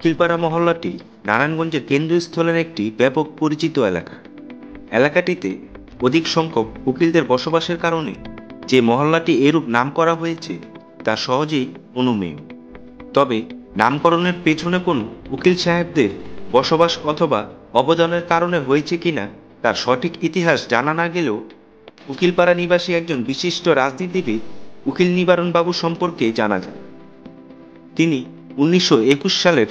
উকিলপাড়া মহল্লাটি নারায়ণগঞ্জের কেন্দ্রস্থলের একটি ব্যাপক পরিচিত এলাকা। এলাকাটিতে অধিক সংখ্যক উকিলদের বসবাসের কারণে যে মহল্লাটি এরূপ নাম করা হয়েছে তা সহজেই অনুমেয়। তবে নামকরণের পেছনে কোনো উকিল সাহেবদের বসবাস অথবা অবদানের কারণে হয়েছে কিনা তার সঠিক ইতিহাস জানা না গেলেও উকিলপাড়া নিবাসী একজন বিশিষ্ট রাজনীতিবিদ উকিল নিবারণ বাবু সম্পর্কে জানা যায়। তিনি 1921 সালের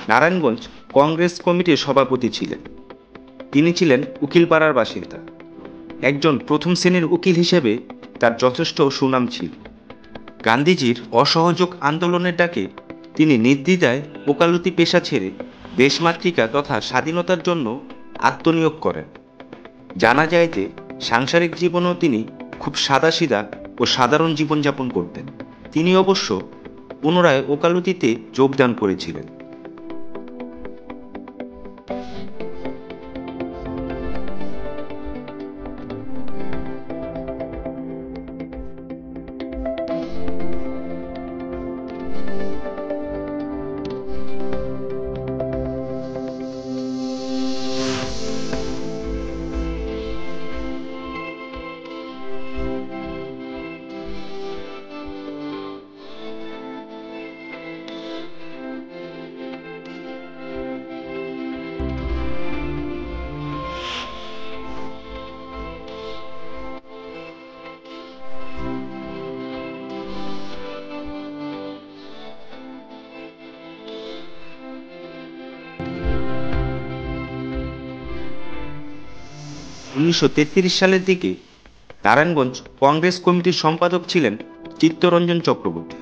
নারায়ণগঞ্জ কংগ্রেস কমিটির সভাপতি ছিলেন। তিনি ছিলেন উকিলপাড়ার বাসিন্দা। একজন প্রথম শ্রেণীর উকিল হিসেবে তার যথেষ্ট সুনাম ছিল। গান্ধীজির অসহযোগ আন্দোলনের ডাকে তিনি নির্দ্বিধায় ওকালতি পেশা ছেড়ে দেশমাতৃকা তথা স্বাধীনতার জন্য আত্মনিয়োগ করেন। জানা যায় যে সাংসারিক জীবনেও তিনি খুব সাদাসিধা ও সাধারণ জীবনযাপন করতেন। তিনি অবশ্য পুনরায় ওকালতিতে যোগদান করেছিলেন। 1933 সালের দিকে নারায়ণগঞ্জ কংগ্রেস কমিটির সম্পাদক ছিলেন চিত্তরঞ্জন চক্রবর্তী।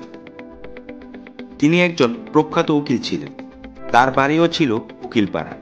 তিনি একজন প্রখ্যাত উকিল ছিলেন। তার বাড়িও ছিল উকিলপাড়া।